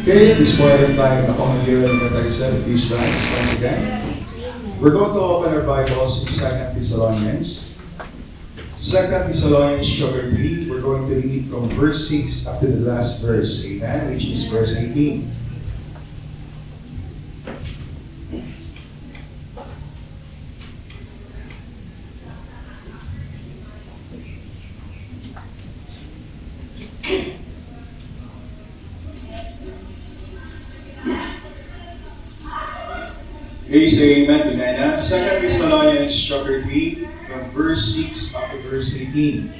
Okay, at this point of time, ako ngayon na tayo-sabi, please rise once again. We're going to open our Bibles in 2 Thessalonians. 2 Thessalonians chapter 3, we're going to read from verse 6 up to the last verse, amen, which is verse 18. Please say amen, Binana. 2 Thessalonians chapter 3, from verse 6 up to verse 18.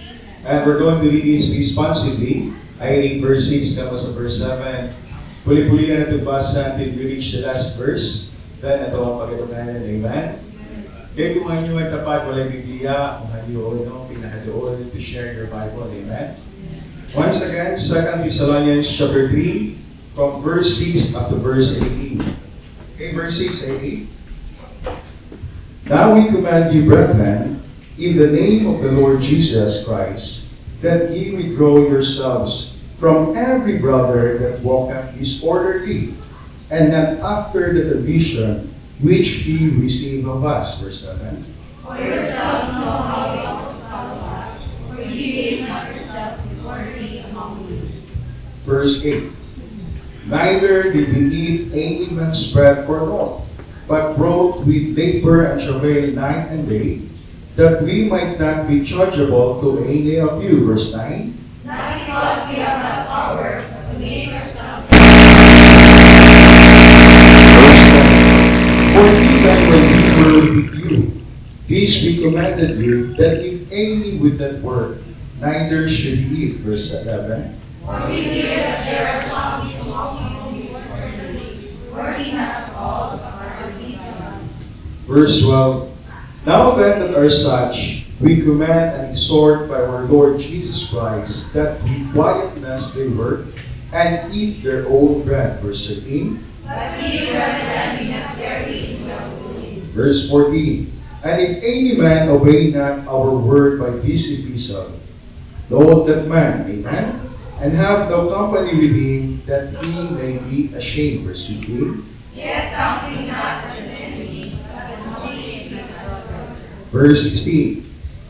And we're going to read this responsively. I read verse 6, tapos sa verse 7. Puli-pulihan na ito basa until we reach the last verse. Then, ito ang pagkatunayan, amen? Kaya kung ngayon ay tapat, walang Biblia, kung ngayon, pinakadoon to share your Bible, amen? Once again, 2 Thessalonians chapter 3, from verse 6 up to verse 18. Okay, verse 6, 18. Now we command you, brethren, in the name of the Lord Jesus Christ, that ye withdraw yourselves from every brother that walketh disorderly, and not after the tradition which ye receive of us. Verse 7. For yourselves know how you ought to follow us, for ye gave not yourselves disorderly among you. Verse 8. Neither did we eat any man's bread for long, but wrought with labor and travail night and day, that we might not be chargeable to any of you. Verse 9. Not because we have not power, but to make ourselves. Verse 10. For even when we were with you, this we commanded you, that if any would not work, neither should he eat. Verse 11. For we hear that there are some which walk among you disorderly, working not at all, but are diseased of us. Verse 12. Now then that are such, we command and exhort by our Lord Jesus Christ, that with quietness they work, and eat their own bread. Verse 13. But ye, brethren, be not weary in well-doing. Verse 14. And if any man obey not our word by this epistle, note that man, amen, and have no company with him, that he may be ashamed. Verse 15. Yet count me not as an enemy, but an only as a brother. Verse 16.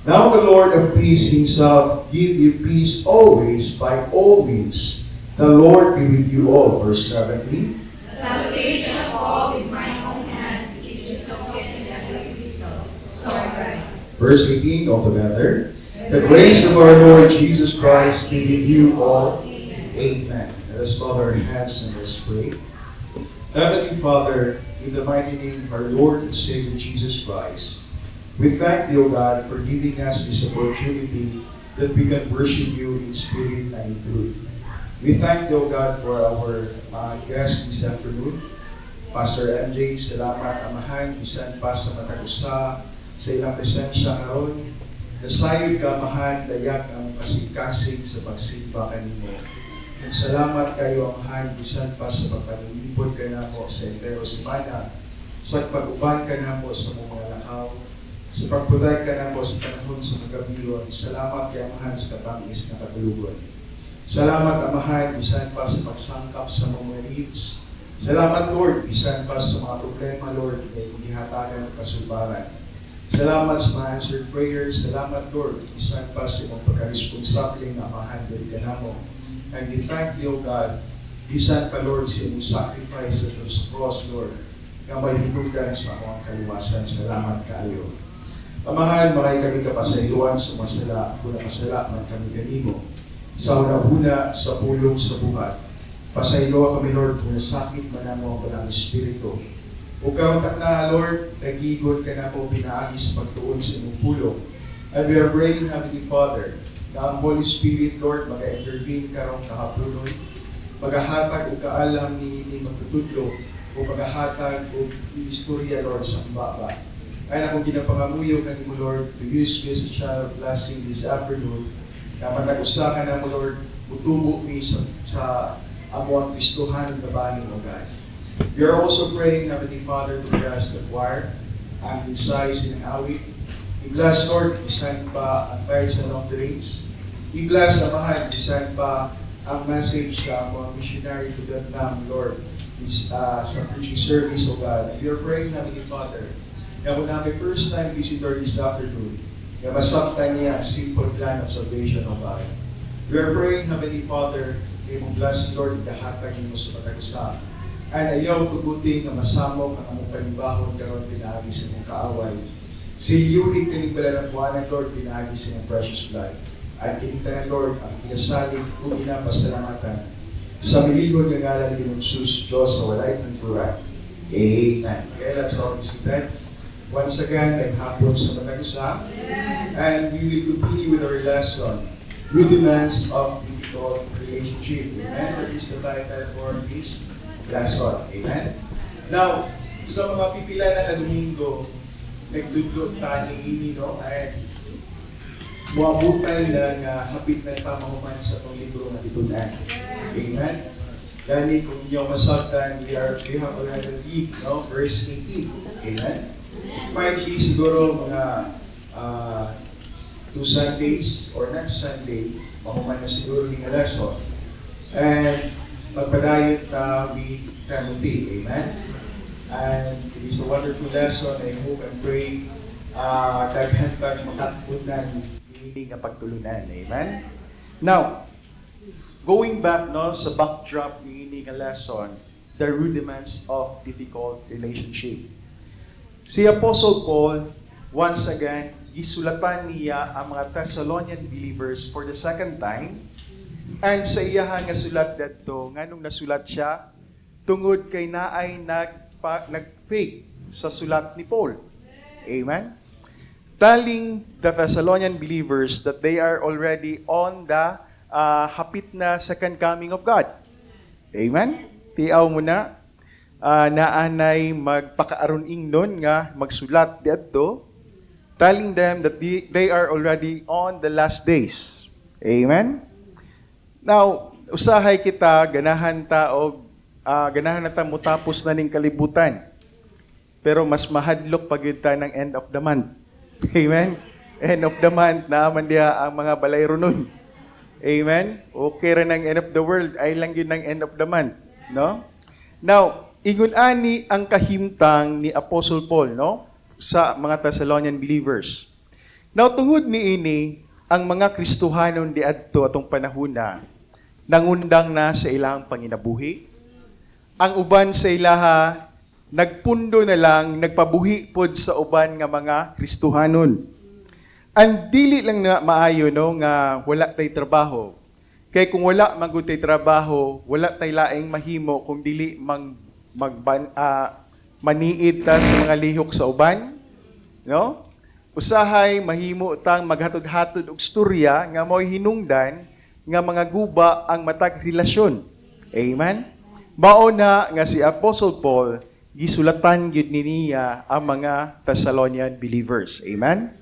Now the Lord of peace himself give you peace always by all means. The Lord be with you all. Verse 17. The salutation of all with mine own hand, which is a token in every epistle. So I write. Verse 18 altogether. The grace of our Lord Jesus Christ be with you all. Amen. Let us bow our hands and let's pray. Heavenly Father, in the mighty name of our Lord and Savior Jesus Christ, we thank thee, O God, for giving us this opportunity that we can worship you in spirit and in truth. We thank thee, O God, for our guest this afternoon. Pastor MJ, salamat Amahan, bisan pa sa matagusa, sa ilang presensya karon. Nasayod ka, Amahan, dayak ang kasing-kasing sa pagsimba kanino. At salamat kayo, Amahan, bisan pa sa pagpanilipod ka na po sa entero semana, sa pag-uban ka na po sa mga lakaw, sa pagpuday ka na po sa panahon sa magabilon. Salamat kay Amahan sa katangis na katulugon. Salamat, Amahan, bisan pa sa pagsangkap sa mga needs. Salamat, Lord, bisan pa sa mga problema, Lord, na ipaghihatagan ng kasulbaran. Salamat sa mga answered prayers. Salamat, Lord, bisan pa sa mga pagka-responsable na makahandle ka na mo. And we thank you, O God, bisan pa, Lord, sa iyong sacrifice sa cross, Lord, na may hinugan sa mga kaliwasan. Salamat kayo. Amahan, makay kami kapasayuan, sumasala, kung nakasala man kami kanimo. Sa una-una, sa pulong, sa buhat. Pasaylo kami, Lord, kung nasakit man mo ang Palang Espiritu. O kauntak na, Lord, nagigod ka na po pinaagi sa pagtuon sa iyong pulong. And we are praying, Heavenly Father, na ang Holy Spirit, Lord, mag-intervene karong kahapunon, maghahatag o kaalam ni magtutudlo, o maghahatag o istorya, Lord, sa mbaba. Ay na kung ginapangamuyo ka mo, Lord, to use this child blessing this afternoon, na matag-usa ka na mo, Lord, utubo mi sa amuang Kristohan na bahay mo, God. We are also praying, Heavenly Father, to bless the choir, ang insights in awit. I-bless, Lord, isan pa ang tithes and offerings. I-bless, Amahan, isan pa ang message sa mga missionary to Vietnam, Lord, is sa preaching service, O God. And we are praying, Heavenly Father, na kung namin first time visitor this afternoon, na masaktan niya ang simple plan of salvation, O God. We are praying, Heavenly Father, may mong bless, Lord, ikahatag mo sa pag-usap. And ayaw tugutin na masamok ang among panibahon karon pinagi sa mong kaaway. Siliyuhin kaning bala ng buwanan, Lord, pinagi sa mong precious blood. At kinita ng Lord, ang pinasalig o pinapasalamatan sa milibon ng ngalan ni Jesus, Diyos, sa walay ng pura. Amen. Okay, let's all be seated. Once again, ay hapon sa matag-usap. And we will continue with our lesson, Rudiments of Difficult Relationship. Amen. That is the title for this lesson. Amen. Now, sa mga pipila na Domingo, nagtudlot tayo ini, no? At muabutay ng hapit na tamahuman sa itong libro na itunan. Amen. Gani, kung inyo masagtan, we have already read, no? Verse 18. Amen. Might be siguro mga 2 Sundays or next Sunday, mahuman na siguro yung lesson. And magpadayon with Timothy. Amen. And it is a wonderful lesson. I hope and pray daghan tag makatpunan ini nga pagtulunan. Amen. Now, going back no sa backdrop ni ini nga lesson, the rudiments of difficult relationship. Si Apostle Paul, once again, gisulatan niya ang mga Thessalonian believers for the second time. And sa iyaha nga sulat dito, nganong nasulat siya, tungod kay naay nag-fake sa sulat ni Paul. Amen? Telling the Thessalonian believers that they are already on the hapit na second coming of God. Amen? Tiaw mo na, naanay magpakaaron ingnon nga magsulat dito, telling them that they are already on the last days. Amen? Now, usahay kita, ganahan na ta mutapos na ning kalibutan. Pero mas mahadlok pag yun tayo ng end of the month. Amen? End of the month, naaman diya ang mga balayro nun. Amen? Okay rin ang end of the world, ay lang yun ang end of the month. No? Now, ingun-ani ang kahimtang ni Apostle Paul, no? Sa mga Thessalonian believers. Now, tungod ni ini, ang mga Kristohanon di adto atong panahuna, nangundang na sa ilang panginabuhi. Ang uban sa ilaha, nagpundo na lang, nagpabuhi pod sa uban nga mga Kristohanon. Ang dili lang na maayo no, nga wala tay trabaho. Kay kung wala magutay trabaho, wala tay laing mahimo kung dili maniid ta sa mga lihok sa uban. No? Usahay, mahimo tang maghatod-hatod og storya nga mo'y hinungdan nga mga guba ang matag relasyon. Amen? Mauna nga si Apostle Paul, gisulatan gyud niya ang mga Thessalonian believers. Amen?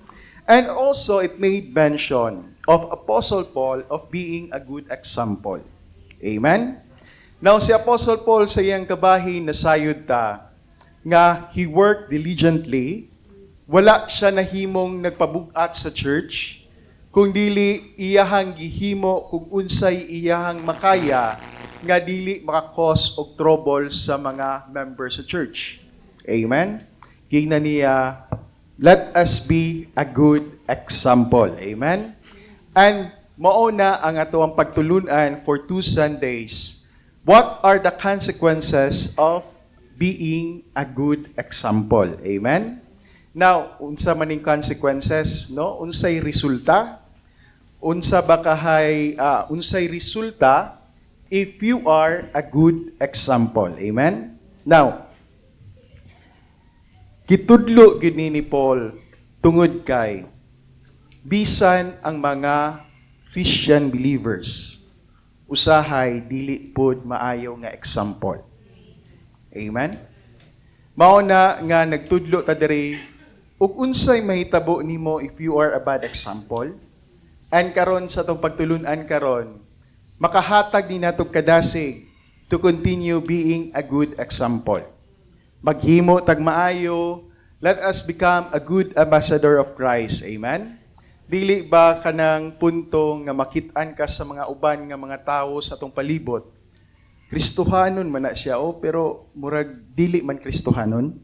And also, it made mention of Apostle Paul of being a good example. Amen? Now, si Apostle Paul sa iyang kabahin nasayod ta nga he worked diligently, wala siya nahimong nagpabugat sa church, kung dili iyahang gihimo kung unsay iyahang makaya nga dili makakos og trouble sa mga members sa church. Amen? Gingna niya, let us be a good example. Amen? And mauna ang atoang pagtulunan for 2 Sundays. What are the consequences of being a good example? Amen? Now, unsa maning consequences, no? Unsay resulta? Unsay resulta if you are a good example. Amen? Now, kitudlo gid ni Paul tungod kay bisan ang mga Christian believers usahay dili pod maayo nga example. Amen? Mao na nga nagtudlo ta diri ug unsay mahitabo nimo if you are a bad example. And karon sa tong pagtulunan karon, makahatag ni natog kadasig to continue being a good example. Maghimo tag maayo, let us become a good ambassador of Christ. Amen? Dili ba kanang punto nga makit-an ka sa mga uban nga mga tawo sa atong palibot? Kristohanon man na siya, pero murag dili man Kristohanon.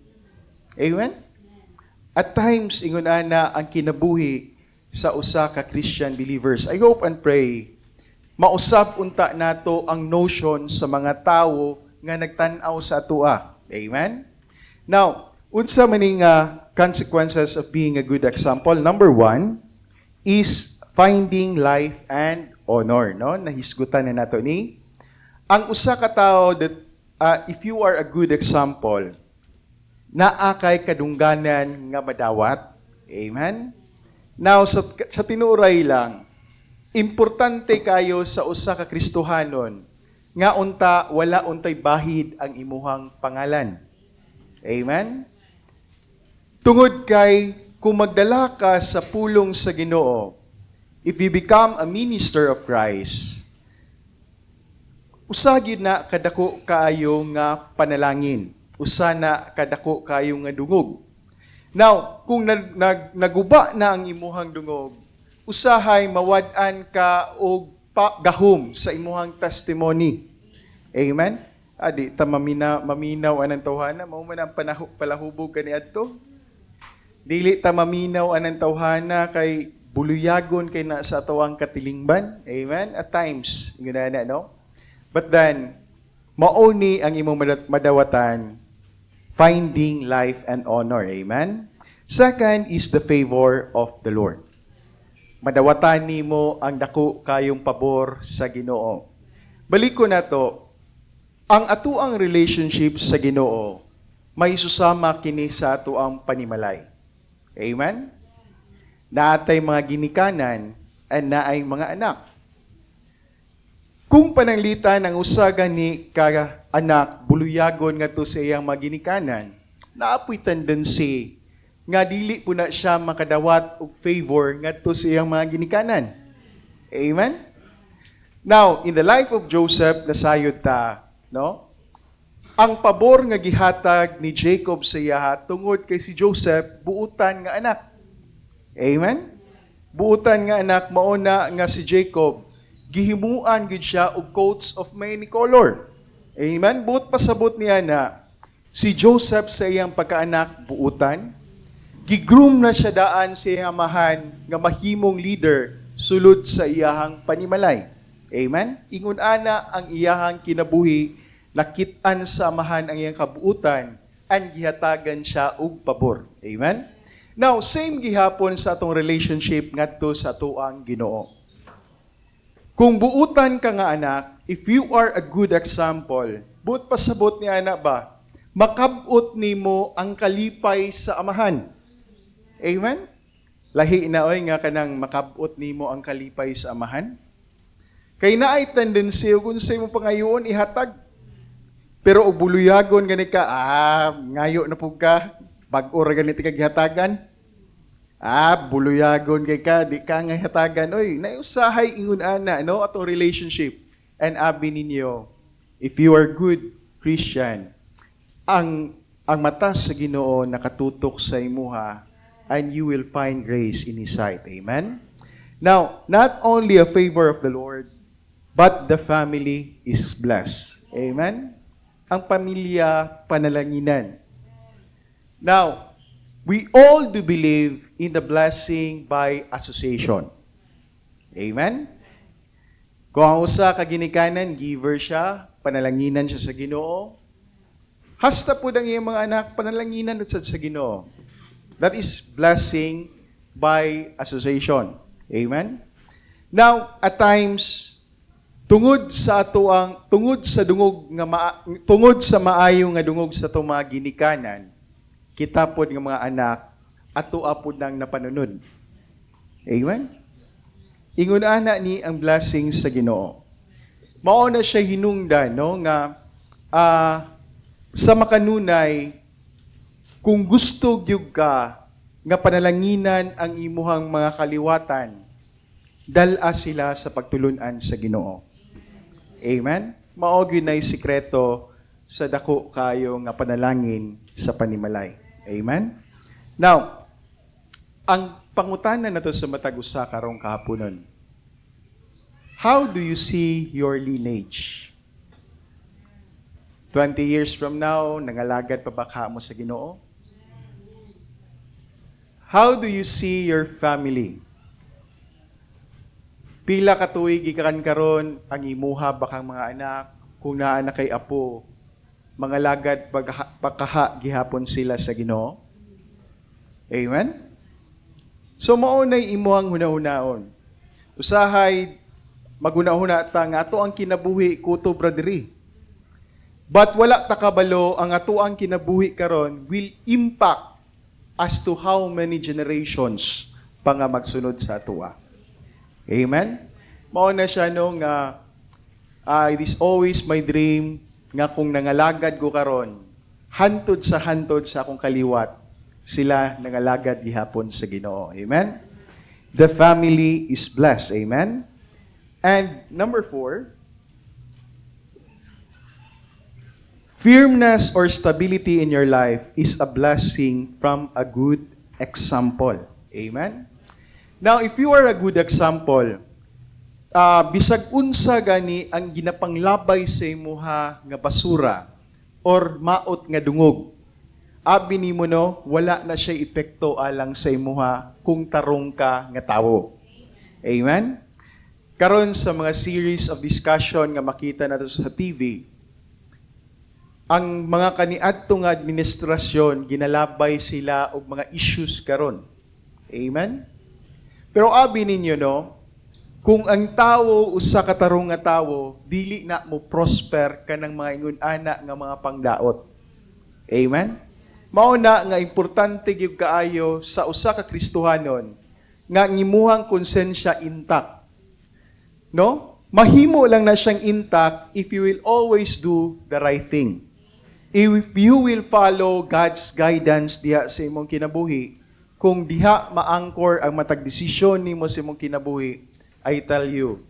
Amen? At times, ingon ana ang kinabuhi sa usa ka Christian believers. I hope and pray, mausab unta nato ang notion sa mga tawo nga nagtan-aw sa atua. Amen? Now, unsa maning consequences of being a good example? Number 1 is finding life and honor. No? Nahisgutan na nato ni. Ang usa ka tawo that if you are a good example, naa kay kadungganan nga madawat. Amen? Now, sa tinuray lang, importante kayo sa usa ka Kristohanon nga unta wala untay bahid ang imuhang pangalan. Amen? Tungod kay kung magdala ka sa pulong sa Ginoo, if you become a minister of Christ, usa gyud na kadako kaayo nga panalangin. Usa na kadako kayo nga dungog. Now, kung naguba na ang imuhang dungog, usahay mawad-an ka og gahom sa imuhang testimony. Amen? Adi, maminaw anang tawhana, mao man ang palahubog kaniadto. Dili ta maminaw anang tawhana kay buluyagon kay na sa atawang katilingban. Amen? At times, ingana no? But then, mauni ang imong madawatan, finding life and honor. Amen? Second is the favor of the Lord. Madawatan nimo ang dako kayong pabor sa Ginoo. Balik ko na to, ang atuang relationship sa Ginoo, may susama kini sa atuang panimalay. Amen? Naatay mga ginikanan and naay mga anak. Kung pananglitan ang usaga ni ka anak, buluyagon nga to sa iyang maginikanan, naapoy tendency nga dili po na siya makadawat og favor nga to sa iyang mga ginikanan. Amen? Now, in the life of Joseph, nasayod ta, no? Ang pabor nga gihatag ni Jacob sa iya tungod kay si Joseph, buutan nga anak. Amen? Buutan nga anak, mauna nga si Jacob, gihimuan gid siya og coats of many color. Amen? Buot pasabot niya na si Joseph sa iyang pagkaanak buutan, gigroom na siya daan sa iyang amahan nga mahimong leader sulod sa iyahang panimalay. Amen? Ingon ana ang iyahang kinabuhi, nakit-an sa amahan ang iyang kabuutan, and gihatagan siya og pabor. Amen? Now, same gihapon sa atong relationship ngadto sa atuang Ginoo. Kung buutan ka nga anak, if you are a good example, buot pasabot ni anak ba, makabot nimo ang kalipay sa amahan. Amen? Lahi na oy nga kanang makabot nimo ang kalipay sa amahan. Kay naay tendency kung sa imong pangayoon ihatag. Pero og buluyagon gani ka, ngayo na pug ka, bag-o ra ganiti kag gihatagan. Buluyagon kay ka, di ka nga hatagan. Oy, naiusahay ingon ana, no, atong relationship. And abi ninyo, if you are good Christian, ang mata sa Ginoo nakatutok sa imuha, and you will find grace in His sight. Amen? Now, not only a favor of the Lord, but the family is blessed. Amen? Ang pamilya, panalanginan. Now, we all do believe in the blessing by association. Amen? Kung ang usa ka ginikanan, giver siya, panalanginan siya sa Ginoo. Hasta po ang iyang mga anak, panalanginan sa Ginoo. That is blessing by association. Amen? Now, at times, tungod sa maayo nga dungog sa atong mga ginikanan, kita pod nga mga anak ato apod nang napanunod. Amen? Ingon ana ni ang blessing sa Ginoo. Mao na siya hinungdan no nga sa makanunay kung gusto gyud ka nga panalanginan ang imuhang mga kaliwatan, dala sila sa pagtulunan sa Ginoo. Amen? Mao gyud nay sikreto sa dako kayo nga panalangin sa panimalay. Amen? Now, ang ipangutanan nato sa matag usa karong kahaponon. How do you see your lineage? 20 years from now, nangalagad pa ba ka mo sa Ginoo? How do you see your family? Pila ka tuig gikan karon ang imuha bakang mga anak, kung naa na kay apo, mga lagad pagkaha gihapon sila sa Ginoo? Amen? So maunay imuhang hunahunaon. Usahay maguna-huna ta nga ato ang kinabuhi kuto bradiri. But wala ta kabalo ang ato ang kinabuhi karon will impact as to how many generations pa nga magsunod sa atoa. Amen? Mao na siya no nga it is always my dream nga kung nangalagad ko karon hantod sa akong kaliwat sila nangalagad gihapon sa Ginoo. Amen? The family is blessed. Amen? And number 4, firmness or stability in your life is a blessing from a good example. Amen? Now, if you are a good example, bisag unsa gani ang ginapanglabay sa imuha nga basura or maot nga dungog, abi nimo no, wala na siya epekto alang sa imuha kung tarong ka nga tawo. Amen? Karon sa mga series of discussion nga makita nato sa TV, ang mga kaniadto nga administrasyon ginalabay sila og mga issues karon. Amen? Pero abi ninyo no, kung ang tawo usa ka tarong nga tawo, dili na mo prosper kanang mga ingon-ana nga mga pangdaot. Amen? Mao na nga importante gyud kaayo sa usa ka Kristohanon nga ngimuhang konsensya intact. No? Mahimo lang na siyang intact if you will always do the right thing. If you will follow God's guidance diha sa imong kinabuhi, kung diha maangkor ang matag desisyon nimo sa imong kinabuhi, I tell you,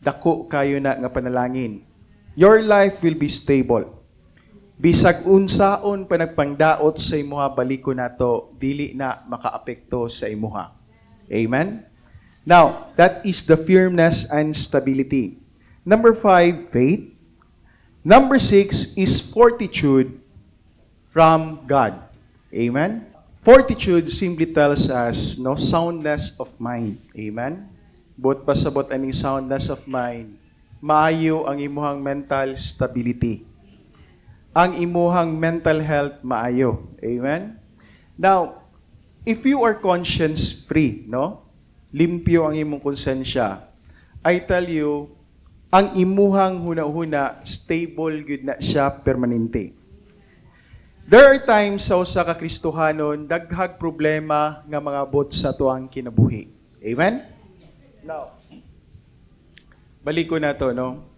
dako kayo na nga panalangin. Your life will be stable. Bisag unsaon pa nagpangdaot sa imuha baliko nato, dili na makaapekto sa imuha. Amen? Now, that is the firmness and stability. Number 5, faith. Number 6 is fortitude from God. Amen? Fortitude simply tells us no soundness of mind. Amen? But pasabot aning soundness of mind, maayo ang imuhang mental stability. Ang imuhang mental health maayo. Amen? Now, if you are conscience-free, no? Limpyo ang imong konsensya, I tell you, ang imuhang huna-huna, stable good na siya permanente. There are times sa usa ka Kristohanon, daghag problema nga mga bot sa tuang kinabuhi. Amen? Now, baliko na to, no?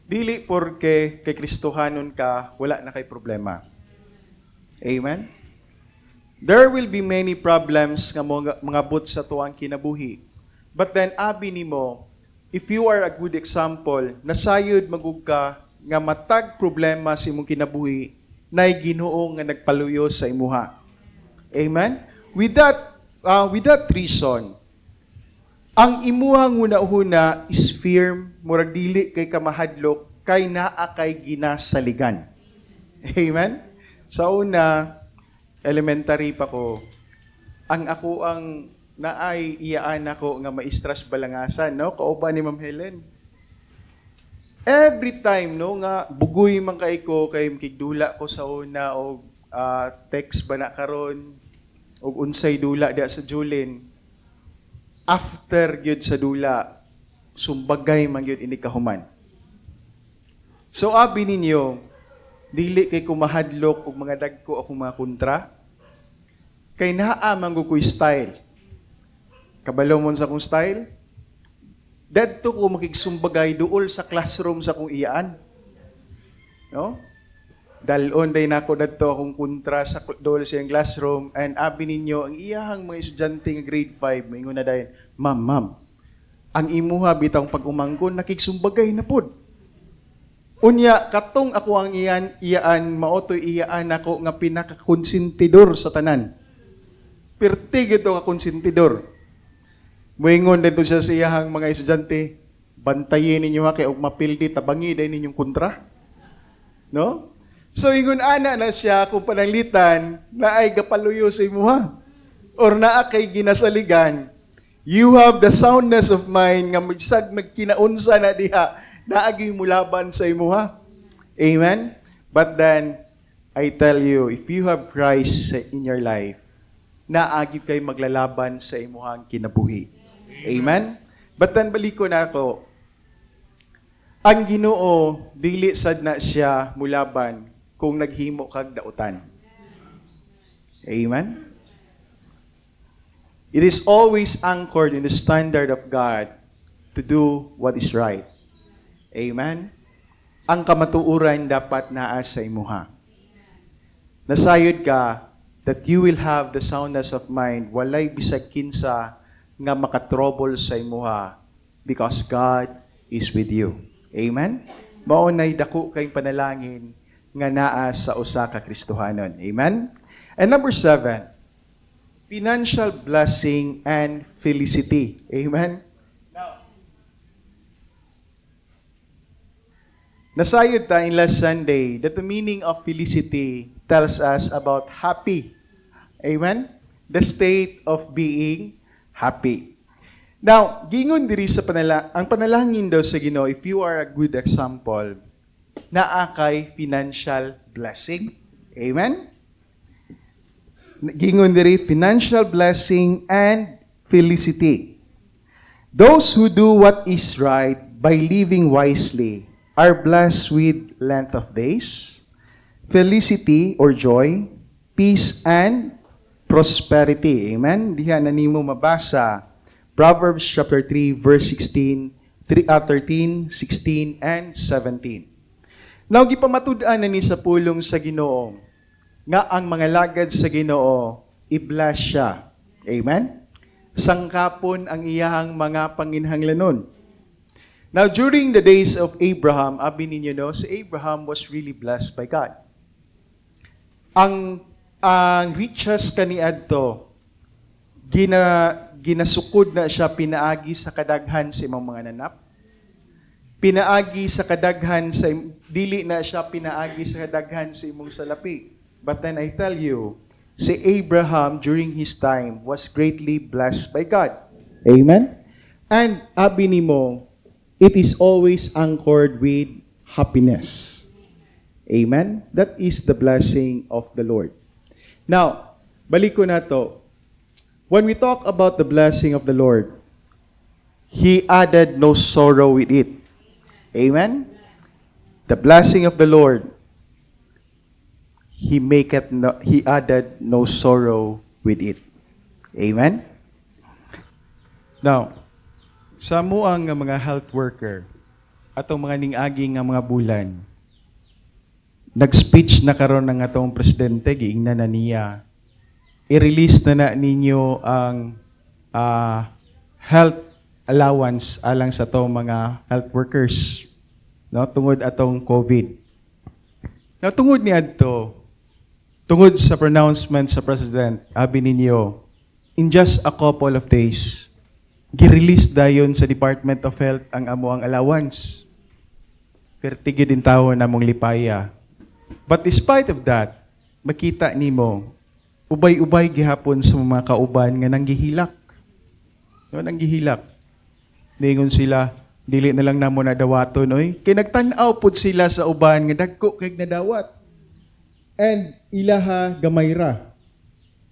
Dili porke kay Kristohanon ka, wala na kay problema. Amen? There will be many problems nga mga bot sa tuang kinabuhi. But then, abi nimo, if you are a good example, nasayod magug ka nga matag problema sa imong kinabuhi, nay Ginoo nga nagpaluyo sa imuha. Amen? With that reason, ang imuhang huna-huna is firm, murag dili kay kamahadlok, kay naa kay ginasaligan. Amen? Sa una, elementary pa ko, ang naay iyaan ako nga maistras balangasan, no? Kauban ni Ma'am Helen. Every time, no, nga bugoy man kay ko, kay makigdula ko sa una, o text ba na karon, o unsay dula diya sa Julin, after gyud sa dula, sumbagay man gyud ini kahuman. So abi ninyo, dili kay kumahadlok og mga dagko akong mga kontra, kay naa man ko style. Kabalo mo sa akong style, dadto ko makigsumbagay duol sa classroom sa akong iyaan. No? Dalon day nako dadto akong kontra sa duol sa iyang classroom, and abi ninyo ang iyahang mga estudyante nga grade 5 moingon na dayon, ma'am, ang imuha bitang pag-umangkon nakigsumbagay na pod. Unya katong ako ang iyaan maotoy iyaan ako nga pinakakonsentidor sa tanan. Perti gito ka konsentidor. Muingon dito siya sa iyahang mga estudyante, bantayin ninyo ha, kaya og mapildi, tabangi dahil ninyong kontra. No? So, ingon ana na siya kung pananglitan na ay gapaluyo sa imuha. Or naa kay ginasaligan, you have the soundness of mind nga magsag magkinaunsa na diha, naagi mulaban sa imuha. Amen? But then, I tell you, if you have Christ in your life, naagi kay maglalaban sa imuhang kinabuhi. Amen? But then, balik ko na ako. Ang Ginoo dili sad na siya mulaban kung naghimo kag dautan. Amen? It is always anchored in the standard of God to do what is right. Amen? Ang kamatuuran dapat naa sa imuha. Nasayod ka that you will have the soundness of mind, walay bisag kinsa nga makatrouble sa imuha because God is with you. Amen? Maunay dako kay panalangin nga naa sa usa ka Kristohanon. Amen? And number 7, financial blessing and felicity. Amen? Now, nasayod ta in last Sunday that the meaning of felicity tells us about happy. Amen? The state of being happy. Now, gingon diri sa ang panalangin daw sa Ginoo, if you are a good example, naa kay financial blessing. Amen? Gingon diri, financial blessing and felicity. Those who do what is right by living wisely are blessed with length of days, felicity or joy, peace and prosperity. Amen? Diha na nimo mabasa Proverbs chapter 3 verse 13, 16 and 17. Now gipamatud-an na ni sa pulong sa Ginoo nga ang mga lagad sa Ginoo i-bless siya. Amen? Sangkapon ang iyahang mga panginhanglanon. Now during the days of Abraham, abi ninyo no, si Abraham was really blessed by God. Ang riches kaniadto ginasukod na siya pinaagi sa kadaghan sa imong mga nanap. Pinaagi sa kadaghan sa dili na siya pinaagi sa kadaghan sa imong salapi. But then I tell you, si Abraham during his time was greatly blessed by God. Amen? And abi nimo, it is always anchored with happiness. Amen? That is the blessing of the Lord. Now, balik ko na to. When we talk about the blessing of the Lord, He added no sorrow with it. Amen? The blessing of the Lord, He added no sorrow with it. Amen? Now, sa muang nga mga health worker, atong mga ning-aging nga mga bulan, nag-speech na karon ng atong presidente, giingnan na niya, i-release na ninyo ang health allowance alang sa atong mga health workers, no, tungod atong COVID. Now, tungod ni adto, tungod sa pronouncement sa president, abi ninyo, in just a couple of days, gi-release dayon sa Department of Health ang amuang allowance. Pertige din tawo na mong lipaya. But despite of that, makita nimo, ubay-ubay gihapon sa mga kauban nga nanggihilak. No, nanggihilak. Ningon sila, dili na lang namo nadawaton, oy. Kay nagtan-aw pud sila sa uban nga dagko kay nadawat. And ilaha gamayra.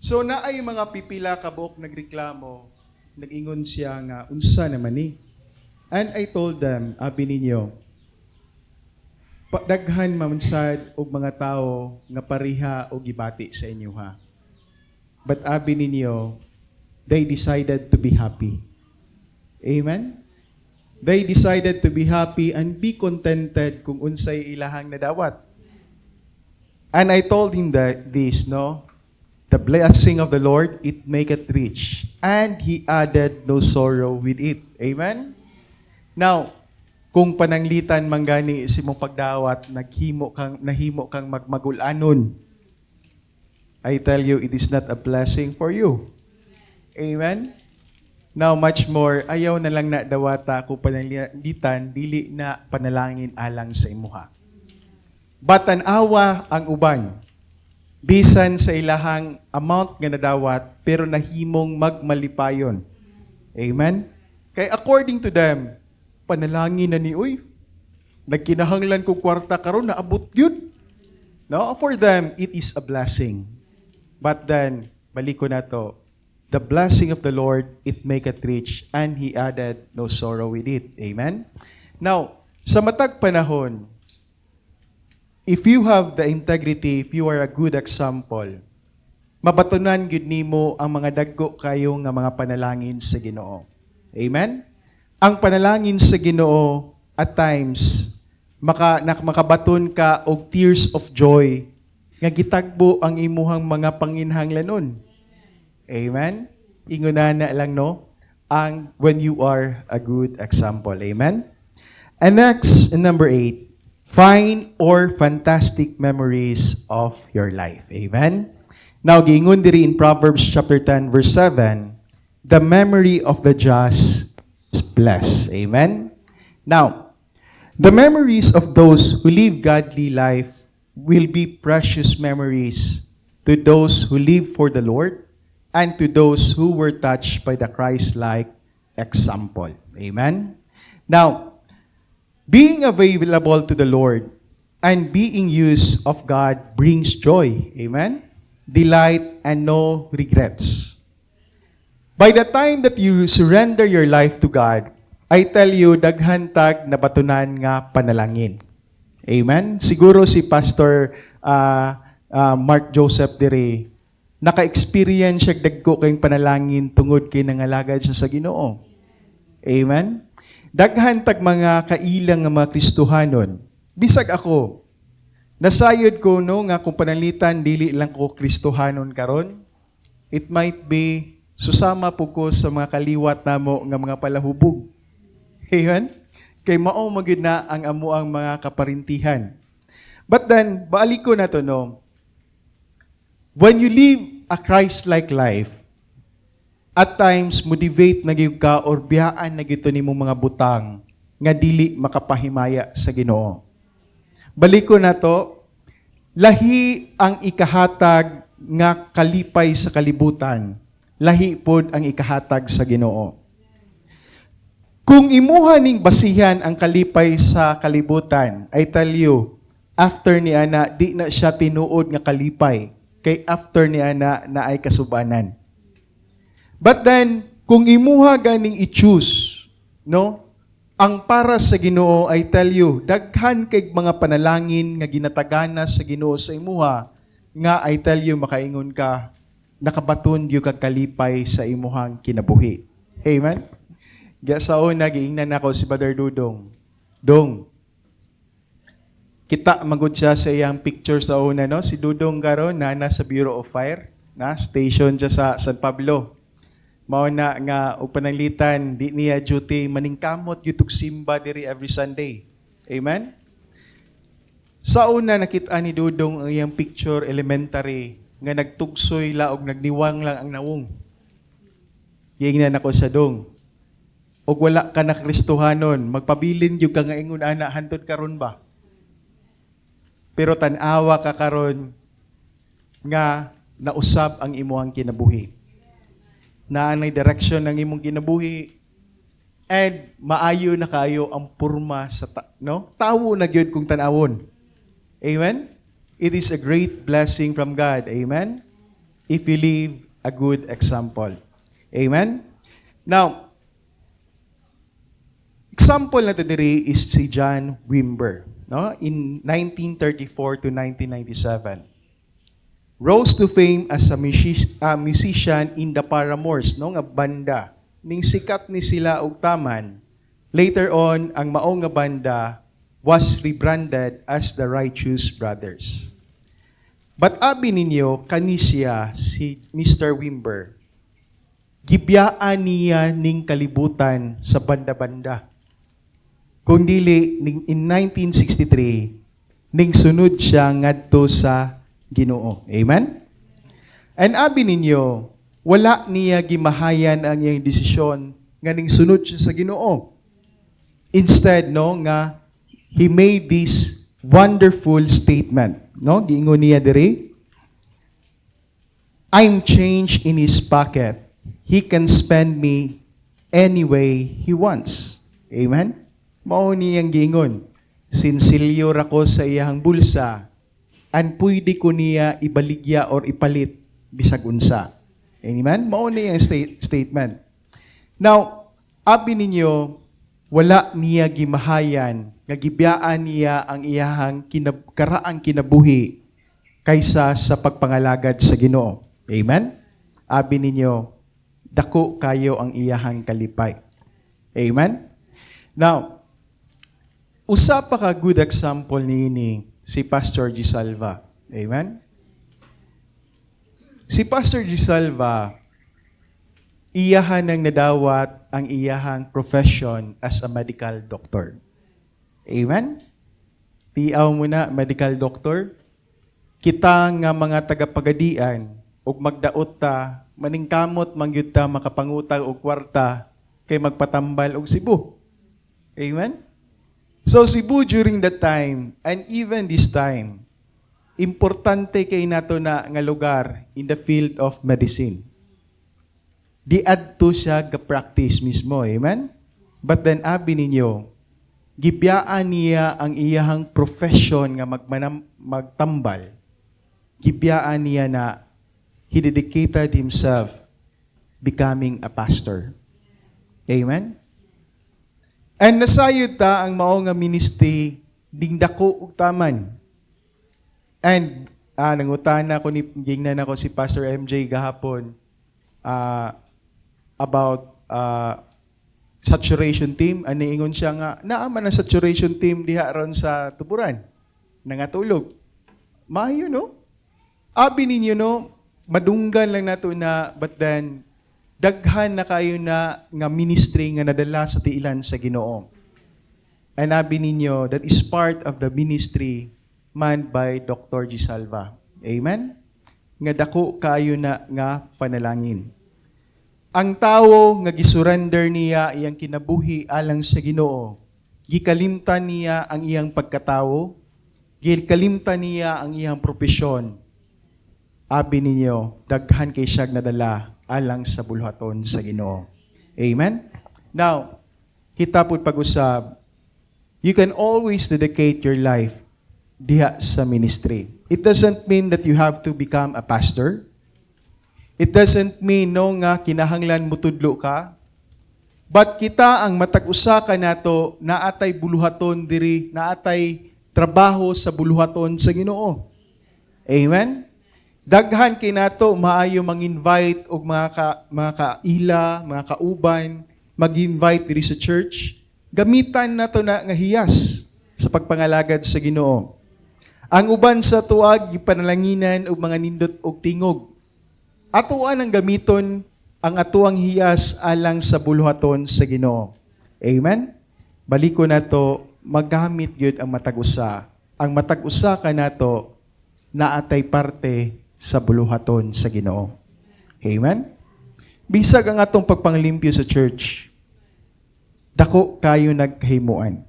So naay mga pipila ka buok nagreklamo, nag-ingon siya nga unsa naman ni. And I told them, abi ninyo, daghan mamansad og mga tao nga pariha o gibati sa inyo ha. But abi ninyo, they decided to be happy. Amen? They decided to be happy and be contented kung unsay ilahang nadawat. And I told him that this, no? The blessing of the Lord, it maketh rich. And He added no sorrow with it. Amen? Now, kung pananglitan manggani si mong pagdawat, nahimo kang magmagulanon, I tell you, it is not a blessing for you. Amen? Now, much more, ayaw na lang na dawata ko panalitan, dili na panalangin alang sa imuha. Batan-awa ang uban, bisan sa ilahang amount nga nadawat, pero nahimong magmalipayon. Amen? Kay according to them, panalangin na ni, uy, nagkinahanglan ko kwarta karon na abot yun. No? For them, it is a blessing. But then, balik ko na to, the blessing of the Lord, it maketh rich, and He added no sorrow with it. Amen? Now, sa matag panahon, if you have the integrity, if you are a good example, mabatunan gid nimo ang mga dagko kayo nga mga panalangin sa Ginoo. Amen? Ang panalangin sa Ginoo, at times, makabaton ka og tears of joy nga gitagbo ang imuhang mga panginhanglanon. Amen? Inguna na lang, no? Ang when you are a good example. Amen? And next, in number 8, fine or fantastic memories of your life. Amen? Now, giingon diri in Proverbs chapter 10, verse 7, the memory of the just is blessed. Amen? Now, the memories of those who live godly life will be precious memories to those who live for the Lord and to those who were touched by the Christ-like example. Amen? Now, being available to the Lord and being used of God brings joy. Amen? Delight and no regrets. By the time that you surrender your life to God, I tell you, daghantag na batunan nga panalangin. Amen? Siguro si Pastor Mark Joseph Dere, naka-experience siya dagko kayong panalangin tungod kay nangalagad siya sa Ginoo. Amen? Daghantag mga kailang nga mga Kristohanon. Bisag ako, nasayod ko no nga kung panalitan dili lang ko Kristohanon karon. It might be susama po ko sa mga kaliwat namo nga mga palahubog. Amen? Kay mao magyud na ang amo ang mga kaparintihan. But then, balik ko na to, no? When you live a Christ-like life, at times, motivate na gyud ka or biyaan na gyud nimo mga butang nga dili makapahimaya sa Ginoo. Balik ko na to, lahi ang ikahatag nga kalipay sa kalibutan. Lahi pod ang ikahatag sa Ginoo. Kung imuha ning basihan ang kalipay sa kalibutan, I tell you, after ni ana, di na siya tinuod nga kalipay. Kay after ni ana, na ay kasubanan. But then, kung imuha ganing i-choose, no? Ang para sa Ginoo, I tell you, daghan kay mga panalangin nga ginatagana sa Ginoo sa imuha, nga I tell you, makaingon ka, nakabaton yung kakalipay sa imuhang kinabuhi. Amen? Gaya sa una, giingnan ako si Brother Dudong. Dong, kita magud siya sa iyang picture sa una, no? Si Dudong karon na nasa Bureau of Fire, na station siya sa San Pablo. Mao na nga og pananglitan, di niya duty maningkamot yutog simba diri every Sunday. Amen? Sa una nakita ni Dudong ang iyang picture elementary nga nagtugsoy laog nagniwang lang ang nawong. Giingnan ako sa Dong. Og wala ka na Kristohanon, magpabilin gyud ka nga ingon ana hantod karon ba? Pero tan-awa ka karon nga nausab ang imuhang kinabuhi. Naanay direction ng imong kinabuhi and maayo na kayo ang purma sa no? Tawo na gyud kung tan-awon. Amen? It is a great blessing from God. Amen? If you live a good example. Amen? Now, example na diri is si John Wimber, no? In 1934 to 1997. Rose to fame as a musician in the Paramours, no? Nga banda. Ning sikat ni sila og taman. Later on, ang mao nga banda was rebranded as the Righteous Brothers. But abi ninyo, kanisya si Mr. Wimber, gibiyaan niya ning kalibutan sa banda-banda. Kung dili, in 1963, ning sunod siya ngadto sa Ginoo. Amen? And abi ninyo, wala niya gimahayan ang iyang desisyon nga ning sunod siya sa Ginoo. Instead, no, nga he made this wonderful statement, no? Giingon niya diri, I'm changed in his pocket. He can spend me any way he wants. Amen? Mao niyang giingon, sinsilyo ako sa iyang bulsa, and pwede ko niya ibaligya or ipalit bisag unsa. Amen? Mao niyang statement. Now, abi ninyo, wala niya gimahayan, nga gibiyaan niya ang iyahang karaang kinabuhi kaysa sa pagpangalagad sa Ginoo. Amen? Abi ninyo, dako kayo ang iyahang kalipay. Amen? Now, usa pa ka good example niini si Pastor Gisalva. Amen? Si Pastor Gisalva, iyahan nang nadawat ang iyahang profession as a medical doctor. Amen? Tiaw mo na, medical doctor. Kita nga mga tagapagadian, ug magdaot ta, maningkamot mangyud ta makapangutang og kwarta kay magpatambal og Cebu. Amen? So Cebu during that time, and even this time, importante kay nato na nga lugar in the field of medicine. Diadto siya ga-practice mismo. Amen? But then, abi ninyo, gibiyaan niya ang iyahang profession nga magtambal. Gibiyaan niya na he dedicated himself becoming a pastor. Amen? And nasayod ta ang mao nga ministry ding dako ug taman. And nangutana ko ni gingnan ako si Pastor MJ gahapon about saturation team. Ano ingon siya nga, naaman ang saturation team diha ron sa tuburan. Nangatulog. Maayo, no? Abi ninyo, no? Madunggan lang nato na, but then, daghan na kayo na nga ministry nga nadala sa tiilan sa Ginoo. And abi ninyo, that is part of the ministry manned by Dr. Gisalva. Amen? Nga dako kayo na nga panalangin. Ang tao nga gisurrender niya iyang kinabuhi alang sa Ginoo, gikalimtan niya ang iyang pagkatao, gikalimtan niya ang iyang propesyon. Abi ninyo, daghan kay siyag nadala alang sa bulhaton sa Ginoo. Amen? Now, kita pud pag-usab, you can always dedicate your life diha sa ministry. It doesn't mean that you have to become a pastor. It doesn't mean no nga kinahanglan mutudlo ka. But kita ang matag-usa ka nato naatay buluhaton diri, naatay trabaho sa buluhaton sa Ginoo. Amen? Daghan kay nato maayo mang-invite og mga kaila, mga kauban, mag-invite diri sa church. Gamitan nato na nga hiyas sa pagpangalagad sa Ginoo. Ang uban sa tuag gipanalanginan og mga nindot og tingog. Atuan ang gamiton ang atuang hiyas alang sa buluhaton sa Ginoo. Amen? Baliko nato magamit gyud ang matag-usa. Ang matag-usa ka nato naatay parte sa buluhaton sa Ginoo. Amen? Bisag ang atong pagpanglimpyo sa church, dako kayo nagkahimuan.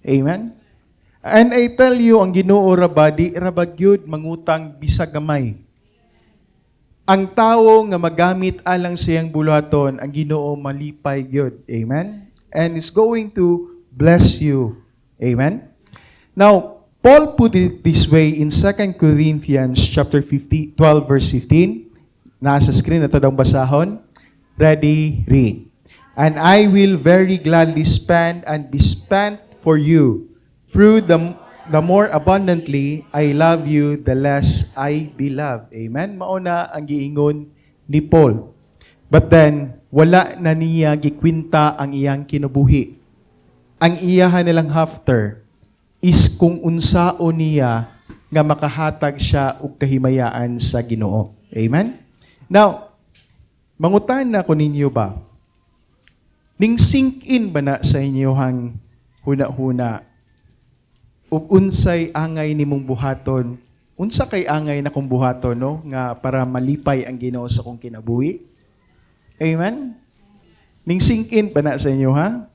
Amen? And I tell you, ang Ginoo rabadi, rabagyud mangutang bisag gamay. Ang tawo nga magamit alang siyang buluhaton, ang Ginoo malipay gyud. Amen? And is going to bless you. Amen? Now, Paul put it this way in 2 Corinthians chapter 12 verse 15. Nasa screen na ito daw basahon. Ready, read. And I will very gladly spend and be spent for you. Through the more abundantly I love you, the less I be loved. Amen? Mauna ang giingon ni Paul. But then, wala na niya gikwinta ang iyang kinabuhi. Ang iyahan nilang after is kung unsao niya nga makahatag siya og kahimayaan sa Ginoo. Amen? Now, mangutan na ko ninyo ba? Ning sink in ba na sa inyohang huna-huna ug unsay angay nimong buhaton unsa kay angay na kong buhato, no? Nga para malipay ang Ginoo sa kong kinabuhi. Amen? Ning sink in pa na sa inyo, ha?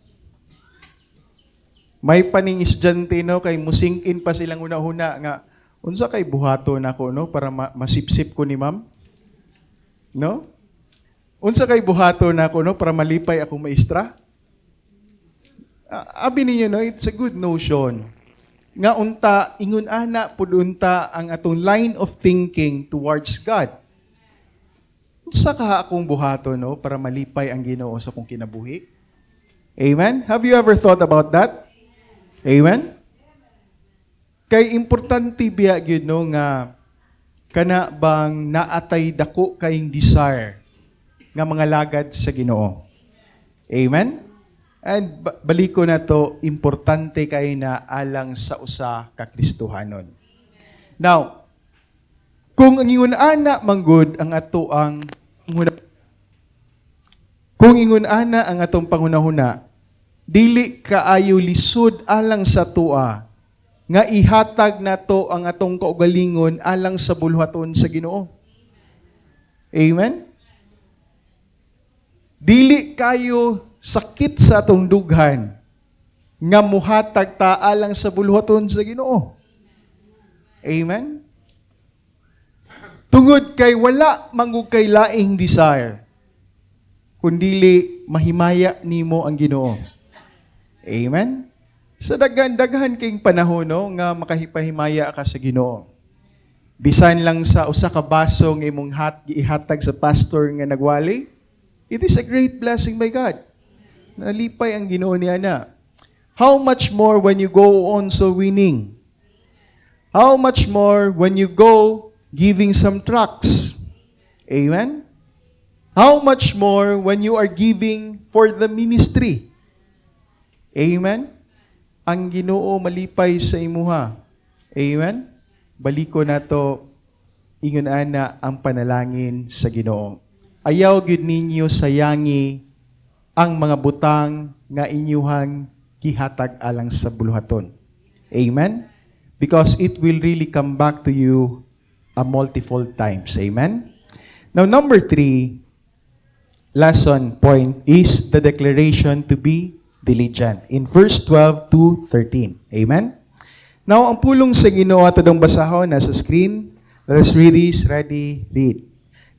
May paning estudyante, no? Kay musink in pa silang una-una nga, unsa kay buhato na ko, no? Para masipsip ko ni ma'am. No? Unsa kay buhato na ko, no? Para malipay akong maestra. Abi ninyo, no? It's a good notion. Nga unta, ingon ana pud unta ang atong line of thinking towards God. Unsa ka akong buhato, no? Para malipay ang Ginoo sa akong kinabuhi. Amen? Have you ever thought about that? Amen? Kay importante biya gyud, no, nga kana bang naatay dako kayong desire nga mga lagad sa Ginoo. Amen? And baliko na to, importante kay na alang sa usa ka Kristohanon. Now, kung ang ingon ana manggod ang ato ang kung ingon ana ang atong pangunahuna, dili kaayo lisod alang sa tua nga ihatag nato ang atong kaugalingon alang sa bulhaton sa Ginoo. Amen? Dili kayo sakit sa atong dughan nga muhatag ta alang sa bulhaton sa Ginoo. Amen? Tungod kay wala mangug kay laing desire kundili mahimaya nimo ang Ginoo. Amen? Sa daghan kayong panahon, no, nga makahipahimaya ka sa Ginoo. Bisan lang sa usa ka baso nga imong gihatag sa pastor nga nagwali, it is a great blessing by God. Nalipay ang Ginoo niya na. How much more when you go on so winning? How much more when you go giving some tracts? Amen? How much more when you are giving for the ministry? Amen? Ang Ginoo malipay sa imuha. Amen? Baliko na to, ingon ana ang panalangin sa Ginoo. Ayaw gid ninyo sayangi ang mga butang nga inyuhang gihatag alang sa buluhaton. Amen? Because it will really come back to you a multiple times. Amen? Now, number 3, lesson point is the declaration to be diligent. In verse 12 to 13. Amen? Now, ang pulong sa Ginoo ato dong basahon nasa screen. Let us read this. Ready? Read.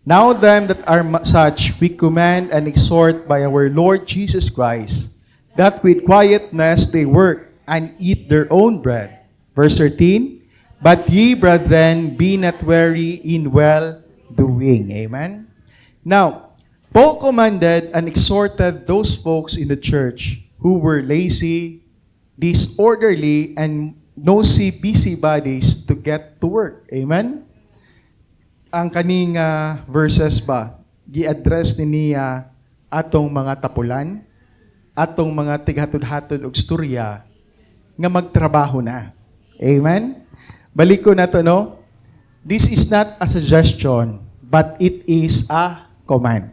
Now them that are such we command and exhort by our Lord Jesus Christ, that with quietness they work and eat their own bread. Verse 13, but ye, brethren, be not weary in well-doing. Amen? Now, Paul commanded and exhorted those folks in the church who were lazy, disorderly, and nosy busybodies to get to work. Amen? Ang kaning verses ba, gi-address ni niya atong mga tapulan, atong mga tighatod-hatod og storya nga magtrabaho na. Amen? Baliko na to, no? This is not a suggestion, but it is a command.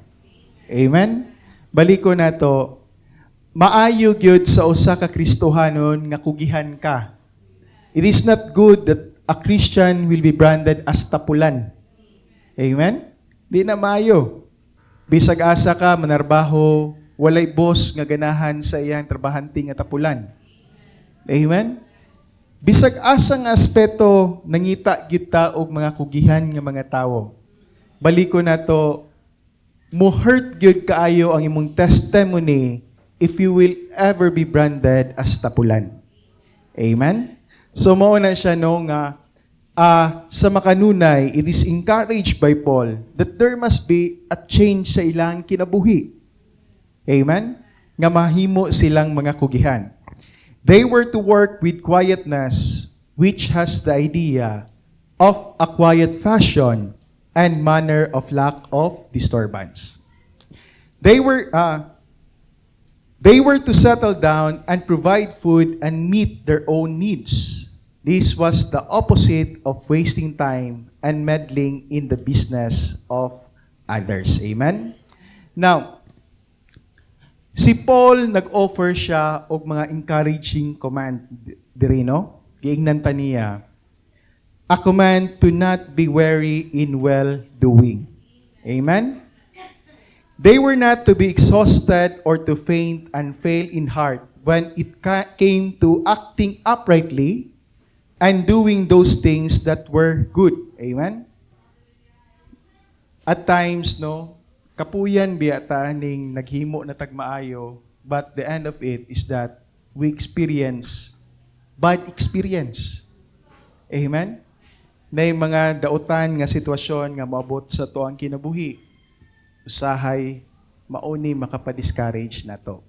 Amen? Baliko na to, maayo gyud sa usa ka Kristohanon nga kugihan ka. It is not good that a Christian will be branded as tapulan. Amen? Di na maayo. Bisag asa ka, manarbaho, walay boss nga ganahan sa iyang trabahante nga tapulan. Amen? Bisag asa nga aspeto nangita gyud ta og mga kugihan nga mga tawo. Baliko na to, mo hurt gyud kaayo ang imong testimony if you will ever be branded as tapulan. Amen? So mao na siya no nga sa makanunay, it is encouraged by Paul that there must be a change sa ilang kinabuhi. Amen? Nga mahimo silang mga kugihan. They were to work with quietness, which has the idea of a quiet fashion and manner of lack of disturbance. They were to settle down and provide food and meet their own needs. This was the opposite of wasting time and meddling in the business of others. Amen? Now, si Paul nag-offer siya og mga encouraging command diri, no? Giingnan ta niya. a command to not be weary in well-doing. Amen? They were not to be exhausted or to faint and fail in heart when it came to acting uprightly and doing those things that were good. Amen? At times, no, kapuyan biyata ning naghimo na tagmaayo, but the end of it is that we experience bad experience. Amen? Na mga dautan nga sitwasyon nga moabot sa tuang kinabuhi, usahay mauni makapa-discourage nato.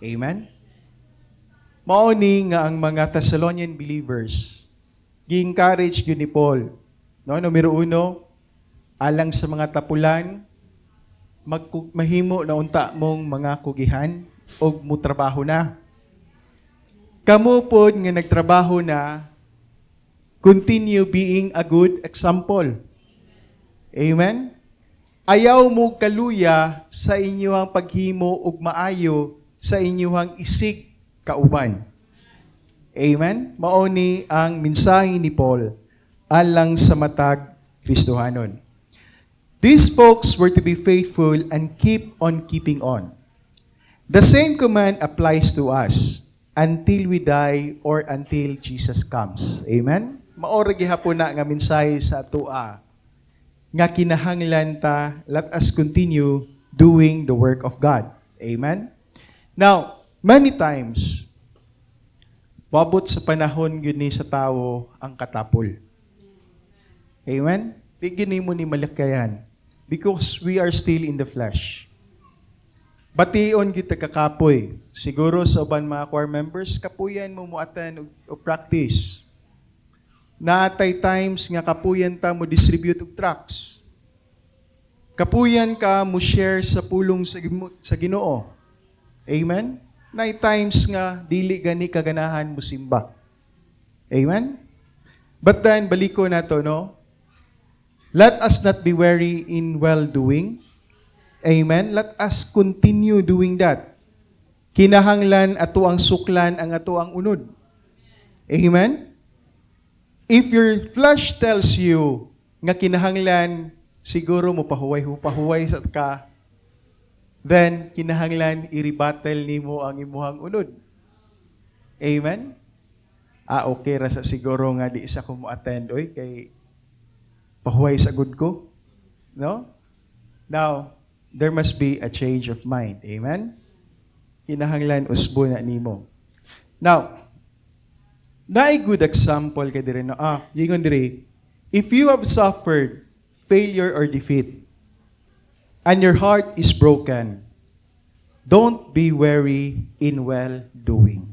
Amen? Mauni nga ang mga Thessalonian believers gi-encourage gyud ni Paul. No, numero 1, alang sa mga tapulan, mahimo na unta mong mga kugihan o mutrabaho na. Kamu pod nga nagtrabaho na, continue being a good example. Amen? Ayaw mo kaluya sa inyong paghimo ug maayo sa inyong isig kauban. Amen? Mauni ang mensahe ni Paul alang sa matag Kristohanon. These folks were to be faithful and keep on keeping on. The same command applies to us until we die or until Jesus comes. Amen? Maora gihapon na nga mensahe sa atua nga kinahanglan ta, let us continue doing the work of God. Amen? Now, many times, babot sa panahon yun ni sa tao ang katapol. Amen? Bigyan mo ni malakayan. Because we are still in the flesh. Bation kita kakapoy. Siguro sa uban mga choir members, kapuyan mo attend o practice. Naatay times nga kapuyan ta mo distribute og tracts. Kapuyan ka mo share sa pulong sa Ginoo. Amen? Nay times nga dili gani kaganahan mo simba. Amen? But then baliko na to, no? Let us not be weary in well-doing. Amen? Let us continue doing that. Kinahanglan ato ang suklan ang ato ang unod. Amen? If your flesh tells you nga kinahanglan siguro mo pahuway sa ka, then kinahanglan i-rebuttal nimo ang imuhang unod. Amen? Okay ra sa siguro nga di isa ko mo attend oy kay pahuway sa good ko. No? Now, there must be a change of mind. Amen? Kinahanglan usbo na nimo. Now, naay good example kay dire no. Gingon dire, if you have suffered failure or defeat and your heart is broken, don't be weary in well-doing.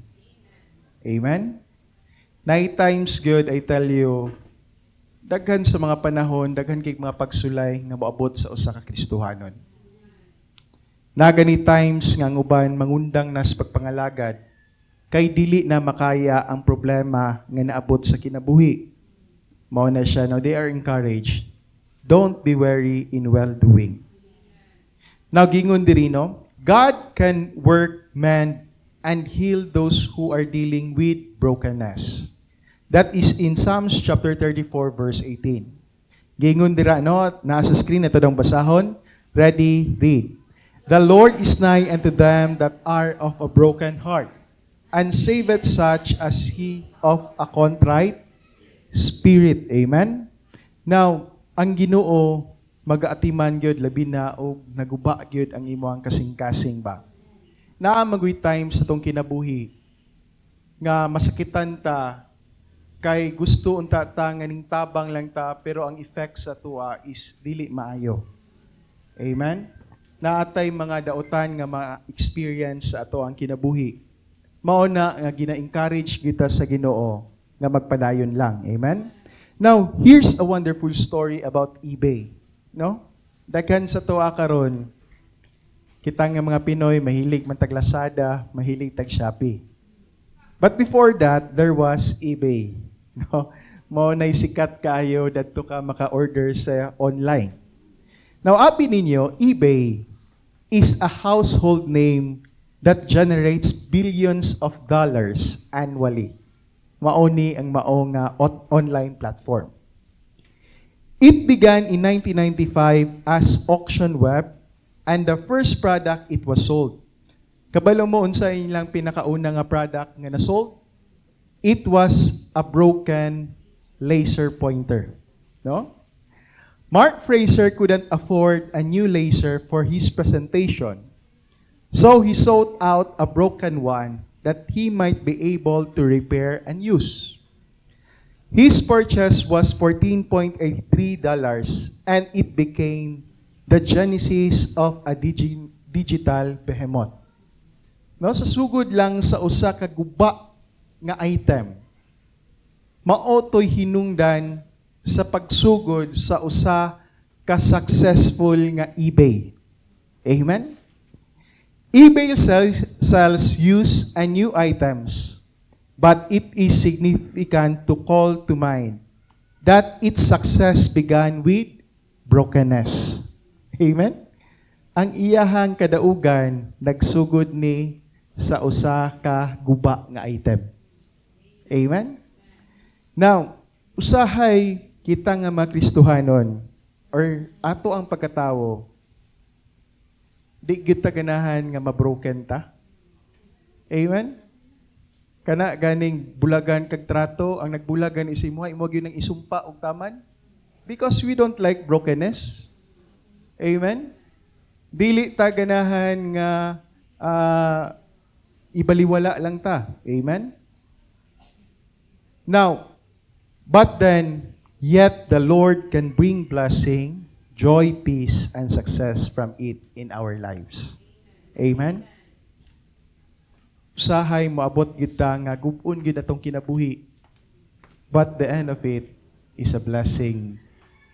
Amen? Night times good, I tell you, daghan sa mga panahon, daghan kay mga pagsulay nga moabot sa usa ka Kristohanon. Nagani times nga uban mangundang nas pagpangalagad kay dili na makaya ang problema nga naabot sa kinabuhi. Mao na siya, now they are encouraged. Don't be weary in well-doing. Now gingon diri no, God can work man and heal those who are dealing with brokenness. That is in Psalms chapter 34 verse 18. Gingon dira no, nasa screen ito dang basahon. Ready, read. The Lord is nigh unto them that are of a broken heart, and saveth such as he of a contrite spirit. Amen? Now, ang Ginoo magaatiman gyud labi na og naguba gyud ang imong kasing-kasing ba. Naa magoy times sa tong kinabuhi nga masakitan ta kay gusto unta ta nga ning tabang lang ta pero ang effect sa tuwa is dili maayo. Amen? Naatay mga dautan nga ma-experience sa ato ang kinabuhi. Mao na nga gina-encourage kita sa Ginoo nga magpadayon lang. Amen? Now, here's a wonderful story about eBay. No? Daghan sa tuwa karon, kita nga mga Pinoy mahilig man tag Lazada, mahilig tag Shopee. But before that, there was eBay. No? Mao nay sikat kayo dadto ka maka-order sa online. Now, abi ninyo, eBay is a household name that generates billions of dollars annually. Mauni ang maong online platform. It began in 1995 as auction web, and the first product it was sold. Kabalo mo unsa ilang pinakauna nga product nga na-sold? It was a broken laser pointer. No? Mark Fraser couldn't afford a new laser for his presentation, so he sought out a broken one that he might be able to repair and use. His purchase was $14.83, and it became the genesis of a digital behemoth. No, sa sugod lang sa usa ka guba nga item, maotoy hinungdan sa pagsugod sa usa ka successful nga eBay. Amen? eBay sells used and new items, but it is significant to call to mind that its success began with brokenness. Amen? Ang iyahang kadaugan nagsugod ni sa usa ka guba nga item. Amen? Now, usahay kita nga mga Kristohanon or ato ang pagkatawo, di kita ganahan nga mabroken ta. Amen? Kana ganing bulagan kag trato, ang nagbulagan isimuha, imo gyud nang isumpa og taman. Because we don't like brokenness. Amen? Dili ta ganahan nga ibaliwala lang ta. Amen? Now, but then, yet the Lord can bring blessing, joy, peace, and success from it in our lives. Amen? Usahay moabot gyud ta nga gub-on gyud atong kinabuhi. But the end of it is a blessing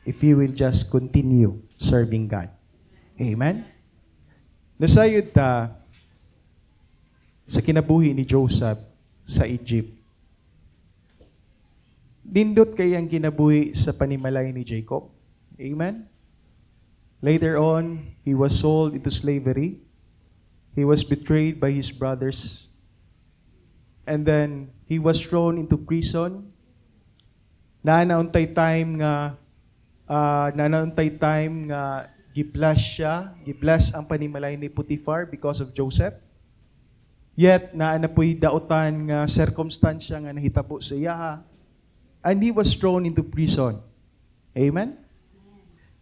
if you will just continue serving God. Amen? Nasayod ta sa kinabuhi ni Joseph sa Egypt. Nindot kay ang kinabuhi sa panimalay ni Jacob. Amen? Later on, he was sold into slavery. He was betrayed by his brothers. And then, he was thrown into prison. Nanauntay time nga gibless ang panimalay ni Potiphar because of Joseph. Yet, naanapoy daotan nga circumstansya nga nahitabo sa iya. And he was thrown into prison. Amen?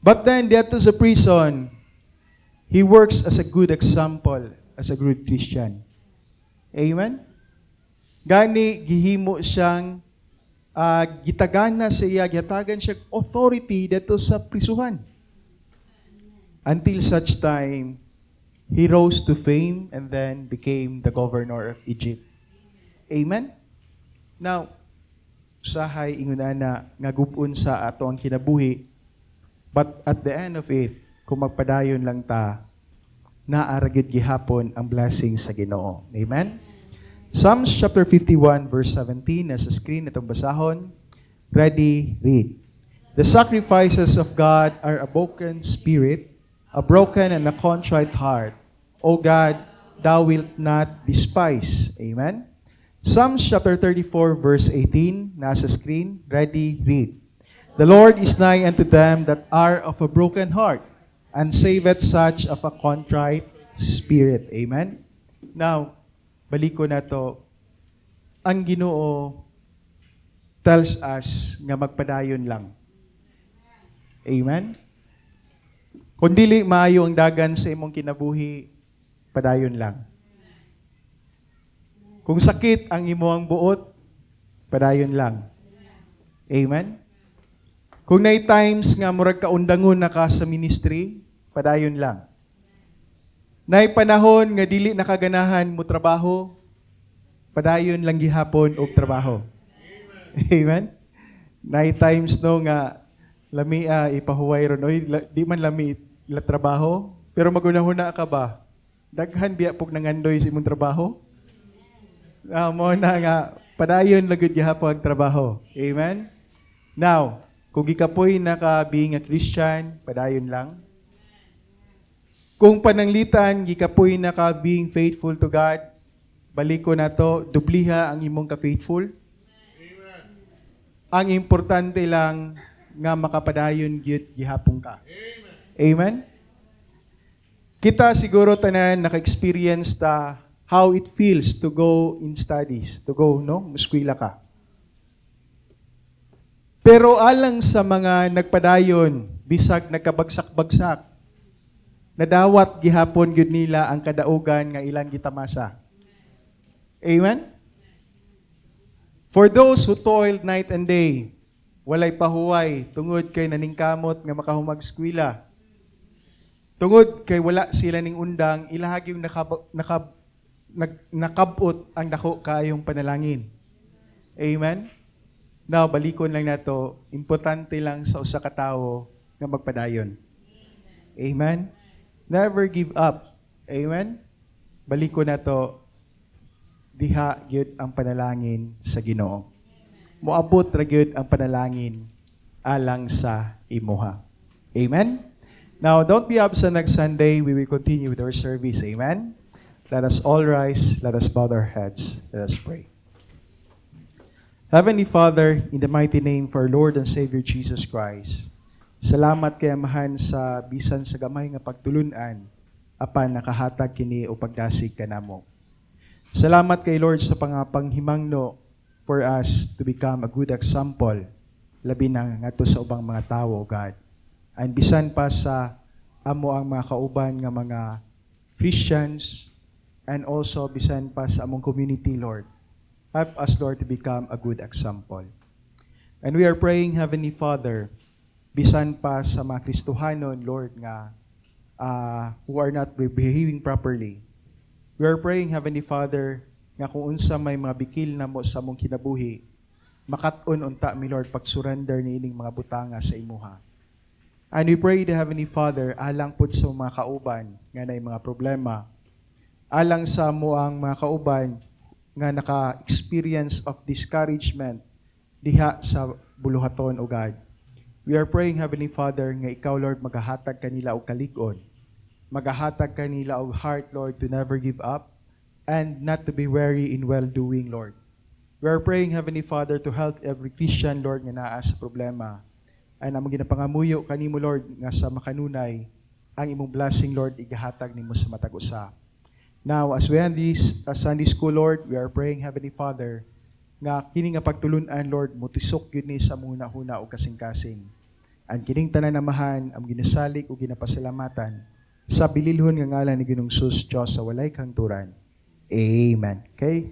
But then, dito sa prison, he works as a good example, as a good Christian. Amen? Gani, gihimo siyang gitagana sa iya, gihatagan siya authority dito sa prisuhan. Until such time, he rose to fame and then became the governor of Egypt. Amen? Now, usahay ingunana nga gub-on sa ato ang kinabuhi, but at the end of it, kung magpadayon lang ta, naaragid gihapon ang blessing sa Ginoo. Amen? Psalms chapter 51 verse 17 nasa screen itong basahon. Ready, read. The sacrifices of God are a broken spirit, a broken and a contrite heart. O God, thou wilt not despise. Amen? Psalms chapter 34 verse 18 nasa screen. Ready, read. The Lord is nigh unto them that are of a broken heart, and saveth such of a contrite spirit. Amen? Now, balik ko na to. Ang Ginoo tells us nga magpadayon lang. Amen? Kung dili maayo ang dagan sa imong kinabuhi, padayon lang. Kung sakit ang imong buot, padayon lang. Amen? Kung nay times nga murag kaundangon na ka sa ministry, padayon lang. Nay panahon nga dili nakaganahan mo trabaho, padayon lang gihapon og trabaho. Amen? Nay times no nga lami ipahuway ron oy di man lami la trabaho, pero magunahuna ka ba? Daghan biya pug nangandoy sa imong trabaho? Mo na nga padayon lagud gihapon ang trabaho. Amen? Now, kung gikapoy na ka being a Christian, padayon lang. Kung pananglitan, gikapoy na ka being faithful to God, balik ko na to, dubliha ang imong ka-faithful. Ang importante lang nga makapadayon gyud gihapon ka. Amen? Kita siguro tanan naka-experience ta how it feels to go in studies, to go, no? Muskwila ka. Pero alang sa mga nagpadayon, bisag nagkabagsak-bagsak, nadawat gihapon gyud nila ang kadaugan nga ilang gitamasa. Amen? For those who toiled night and day, walay pahuway, tungod kay naningkamot nga makahumag eskwela. Tungod kay wala sila ning undang, ilahag yung nakabot ang dako kaayong panalangin. Amen? Now, balikon lang nato, importante lang sa usa ka tawo nga magpadayon. Amen? Never give up. Amen? Balikon nato, diha gyud ang panalangin sa Ginoo. Moabot ra gyud ang panalangin alang sa imuha. Amen? Now, don't be absent next Sunday. We will continue with our service. Amen? Let us all rise. Let us bow our heads. Let us pray. Heavenly Father, in the mighty name for our Lord and Savior Jesus Christ, salamat kay Amahan sa bisan sa gamay nga pagtulunan apan nakahatag kini o pagdasig kanamo. Salamat kay Lord sa panghimangno for us to become a good example labi na ngadto sa ubang mga tawo, God. And bisan pa sa amo ang mga kauban nga mga Christians and also bisan pa sa among community, Lord. Help us, Lord, to become a good example. And we are praying, Heavenly Father, bisan pa sa mga Kristohanon, Lord, nga who are not behaving properly. We are praying, Heavenly Father, nga kung unsa may mga bikil na mo sa mong kinabuhi, makat-on unta mi, Lord, pag-surrender ni ining mga butanga sa imuha. And we pray the Heavenly Father, alang pud sa mga kauban nga nay mga problema, alang sa mo ang mga kauban nga naka-experience of discouragement diha sa buluhaton, O God. We are praying, Heavenly Father, nga ikaw, Lord, magahatag kanila og kalig-on. Magahatag kanila og heart, Lord, to never give up and not to be weary in well-doing, Lord. We are praying, Heavenly Father, to help every Christian, Lord, nga naa sa problema. And among ginapangamuyo kanimo, Lord, nga sa makanunay, ang imong blessing, Lord, igahatag nimo sa matag usa. Now, as we end this Sunday school, Lord, we are praying, Heavenly Father, nga kini nga pagtulunan, Lord, mutisok yun ni sa muna-huna o kasing-kasing. Ang kining tanan namahan, ang ginasalik o ginapasalamatan, sa bililhon nga ngalan ni Ginoong Sus, Diyos sa walay kanturan. Amen. Okay?